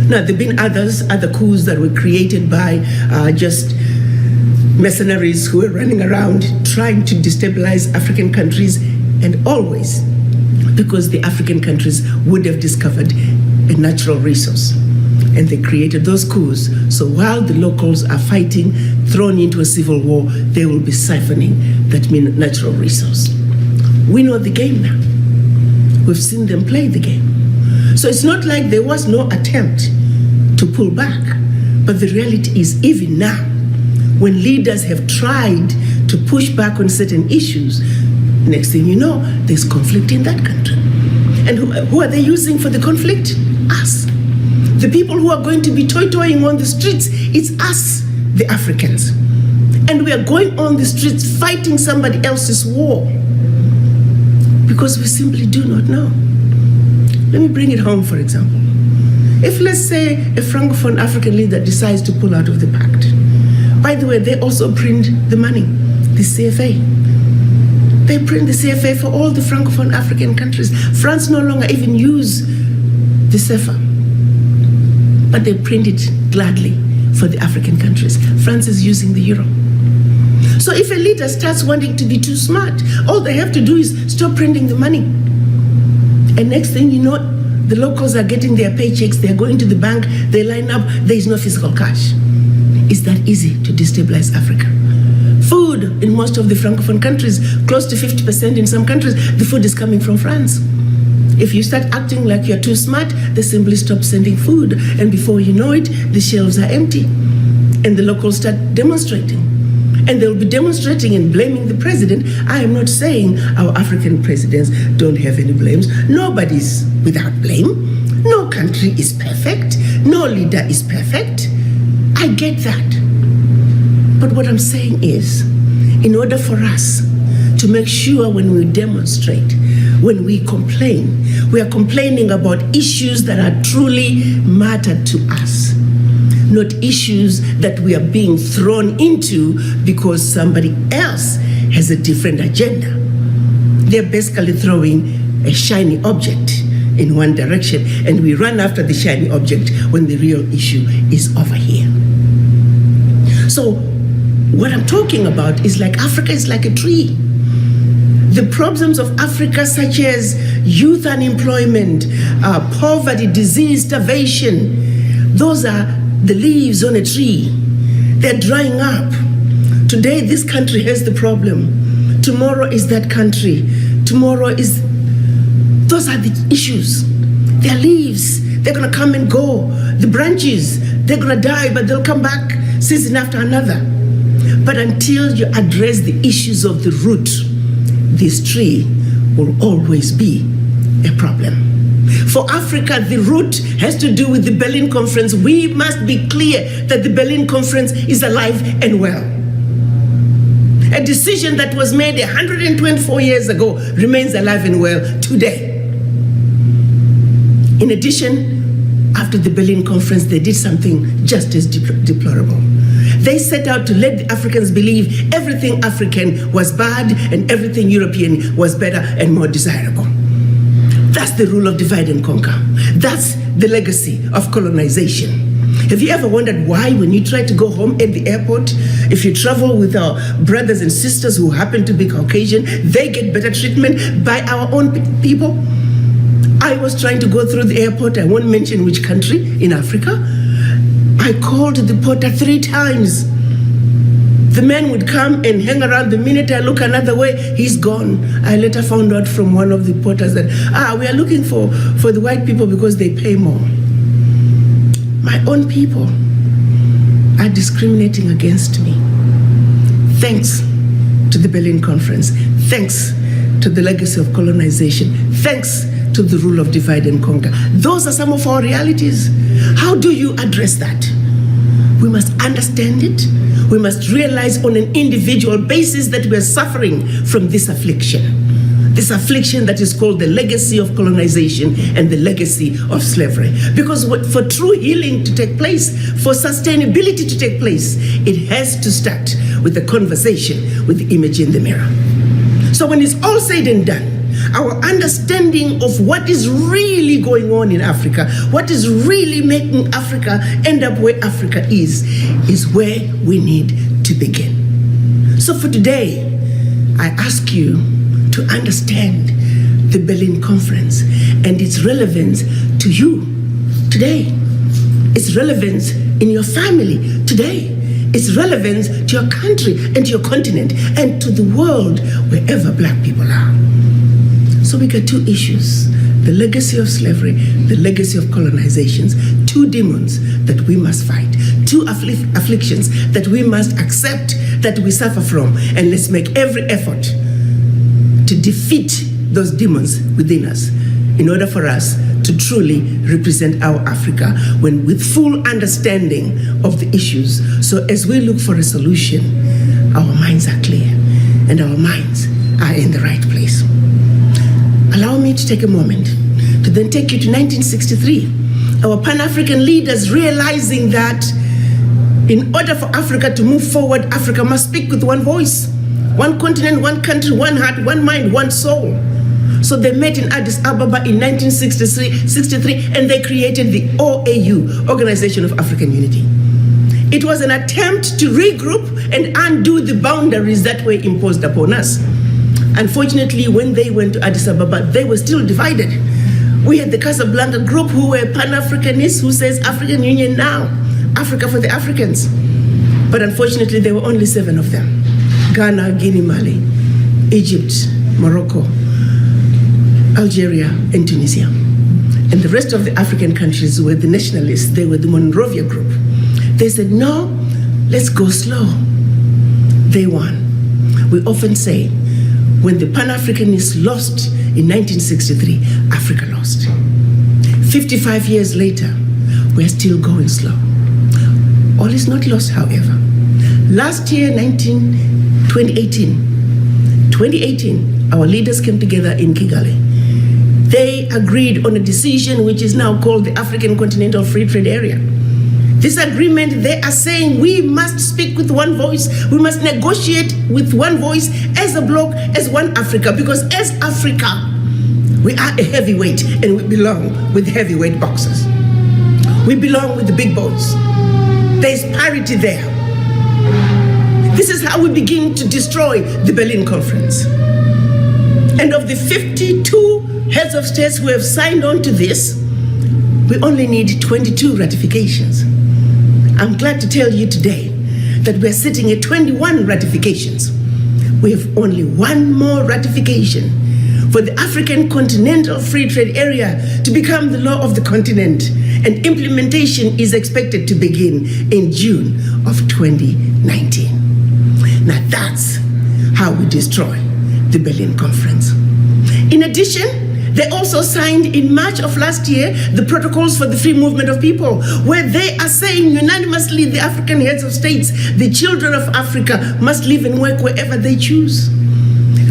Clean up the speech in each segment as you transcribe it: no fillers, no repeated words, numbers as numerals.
Now, there have been other coups that were created by just mercenaries who were running around trying to destabilize African countries, and always because the African countries would have discovered a natural resource. And they created those coups. So while the locals are fighting, thrown into a civil war, they will be siphoning that natural resource. We know the game now. We've seen them play the game. So it's not like there was no attempt to pull back. But the reality is, even now, when leaders have tried to push back on certain issues, next thing you know, there's conflict in that country. And who are they using for the conflict? Us. The people who are going to be toying on the streets, it's us, the Africans. And we are going on the streets fighting somebody else's war because we simply do not know. Let me bring it home, for example. If, let's say, a Francophone African leader decides to pull out of the pact, by the way, they also print the money, the CFA. They print the CFA for all the Francophone African countries. France no longer even use the CFA, but they print it gladly for the African countries. France is using the euro. So if a leader starts wanting to be too smart, all they have to do is stop printing the money. And next thing you know, the locals are getting their paychecks, they're going to the bank, they line up, there is no physical cash. It's that easy to destabilize Africa. Food in most of the Francophone countries, close to 50% in some countries, the food is coming from France. If you start acting like you're too smart, they simply stop sending food. And before you know it, the shelves are empty. And the locals start demonstrating. And they'll be demonstrating and blaming the president. I am not saying our African presidents don't have any blames. Nobody's without blame. No country is perfect. No leader is perfect. I get that. But what I'm saying is, in order for us to make sure when we demonstrate, when we complain, we are complaining about issues that are truly matter to us, not issues that we are being thrown into because somebody else has a different agenda. They're basically throwing a shiny object in one direction, and we run after the shiny object when the real issue is over here. So what I'm talking about is like Africa is like a tree. The problems of Africa, such as youth unemployment, poverty, disease, starvation, those are the leaves on a tree. They're drying up. Today, this country has the problem. Tomorrow is that country. Tomorrow is... Those are the issues. They're leaves. They're going to come and go. The branches, they're going to die, but they'll come back season after another. But until you address the issues of the root, this tree will always be a problem. For Africa, the root has to do with the Berlin Conference. We must be clear that the Berlin Conference is alive and well. A decision that was made 124 years ago remains alive and well today. In addition, after the Berlin Conference, they did something just as deplorable. They set out to let the Africans believe everything African was bad and everything European was better and more desirable. That's the rule of divide and conquer. That's the legacy of colonization. Have you ever wondered why, when you try to go home at the airport, if you travel with our brothers and sisters who happen to be Caucasian, they get better treatment by our own people? I was trying to go through the airport, I won't mention which country in Africa. I called the porter 3 times. The man would come and hang around. The minute I look another way, he's gone. I later found out from one of the porters that, we are looking for the white people because they pay more. My own people are discriminating against me. Thanks to the Berlin Conference. Thanks to the legacy of colonization. Thanks to the rule of divide and conquer. Those are some of our realities. How do you address that? We must understand it. We must realize on an individual basis that we are suffering from this affliction that is called the legacy of colonization and the legacy of slavery. Because for true healing to take place, for sustainability to take place, it has to start with a conversation with the image in the mirror. So when it's all said and done, our understanding of what is really going on in Africa, what is really making Africa end up where Africa is where we need to begin. So for today, I ask you to understand the Berlin Conference and its relevance to you today, its relevance in your family today, its relevance to your country and to your continent and to the world wherever Black people are. So we got two issues: the legacy of slavery, the legacy of colonizations, two demons that we must fight, two afflictions that we must accept that we suffer from, and let's make every effort to defeat those demons within us in order for us to truly represent our Africa with full understanding of the issues. So as we look for a solution, our minds are clear and our minds are in the right place. Allow me to take a moment to then take you to 1963. Our Pan-African leaders realizing that in order for Africa to move forward, Africa must speak with one voice, one continent, one country, one heart, one mind, one soul. So they met in Addis Ababa in 1963, and they created the OAU, Organization of African Unity. It was an attempt to regroup and undo the boundaries that were imposed upon us. Unfortunately, when they went to Addis Ababa, they were still divided. We had the Casablanca group who were Pan-Africanists who says African Union now, Africa for the Africans. But unfortunately, there were only 7 of them: Ghana, Guinea, Mali, Egypt, Morocco, Algeria, and Tunisia. And the rest of the African countries were the nationalists. They were the Monrovia group. They said, no, let's go slow. They won. We often say, when the Pan-Africanists lost in 1963, Africa lost. 55 years later, we're still going slow. All is not lost, however. Last year, 2018, our leaders came together in Kigali. They agreed on a decision which is now called the African Continental Free Trade Area. This agreement, they are saying we must speak with one voice, we must negotiate with one voice as a bloc, as one Africa, because as Africa, we are a heavyweight and we belong with heavyweight boxers. We belong with the big boys. There's parity there. This is how we begin to destroy the Berlin Conference. And of the 52 heads of states who have signed on to this, we only need 22 ratifications. I'm glad to tell you today that we're sitting at 21 ratifications. We have only one more ratification for the African Continental Free Trade Area to become the law of the continent, and implementation is expected to begin in June of 2019. Now that's how we destroy the Berlin Conference. In addition, they also signed in March of last year the protocols for the free movement of people, where they are saying unanimously, the African heads of states, the children of Africa must live and work wherever they choose.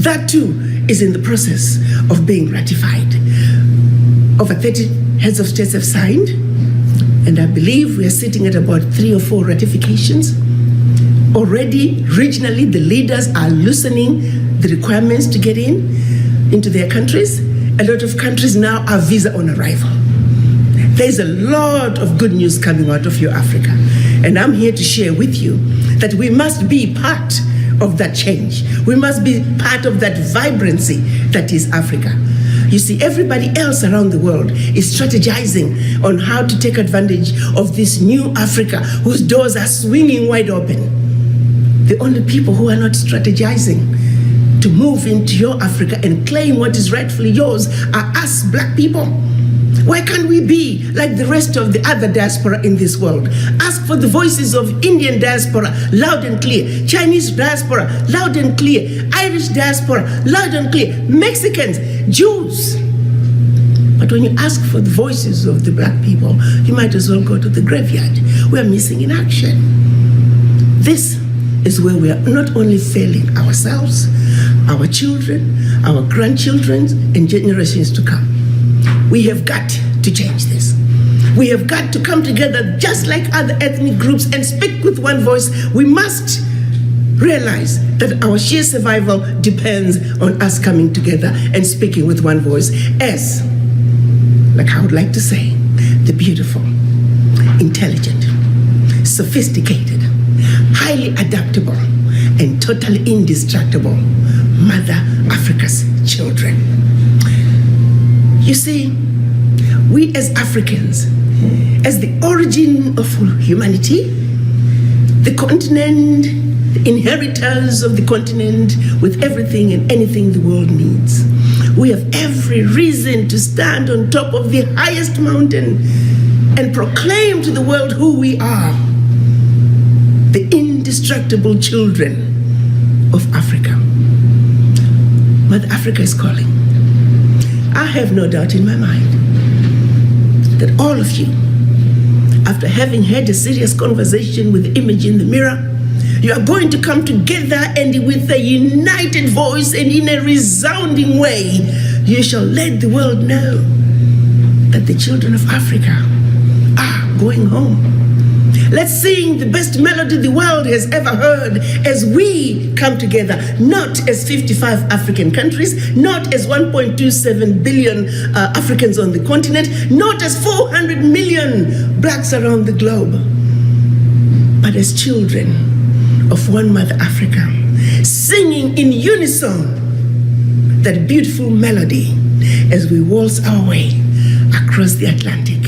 That too is in the process of being ratified. Over 30 heads of states have signed, and I believe we are sitting at about 3 or 4 ratifications. Already, regionally, the leaders are loosening the requirements to get into their countries. A lot of countries now are visa on arrival. There's a lot of good news coming out of your Africa. And I'm here to share with you that we must be part of that change. We must be part of that vibrancy that is Africa. You see, everybody else around the world is strategizing on how to take advantage of this new Africa whose doors are swinging wide open. The only people who are not strategizing to move into your Africa and claim what is rightfully yours are us, Black people. Why can't we be like the rest of the other diaspora in this world? Ask for the voices of Indian diaspora, loud and clear. Chinese diaspora, loud and clear. Irish diaspora, loud and clear. Mexicans, Jews. But when you ask for the voices of the Black people, you might as well go to the graveyard. We are missing in action. This is where we are not only failing ourselves, our children, our grandchildren, and generations to come. We have got to change this. We have got to come together just like other ethnic groups and speak with one voice. We must realize that our sheer survival depends on us coming together and speaking with one voice as, like I would like to say, the beautiful, intelligent, sophisticated, highly adaptable, and totally indestructible Mother Africa's children. You see, we as Africans, as the origin of humanity, the continent, the inheritors of the continent with everything and anything the world needs, we have every reason to stand on top of the highest mountain and proclaim to the world who we are, the indestructible children of Africa. Mother Africa is calling. I have no doubt in my mind that all of you, after having had a serious conversation with the image in the mirror, you are going to come together and with a united voice and in a resounding way, you shall let the world know that the children of Africa are going home. Let's sing the best melody the world has ever heard as we come together, not as 55 African countries, not as 1.27 billion Africans on the continent, not as 400 million blacks around the globe, but as children of one Mother Africa, singing in unison that beautiful melody as we waltz our way across the Atlantic.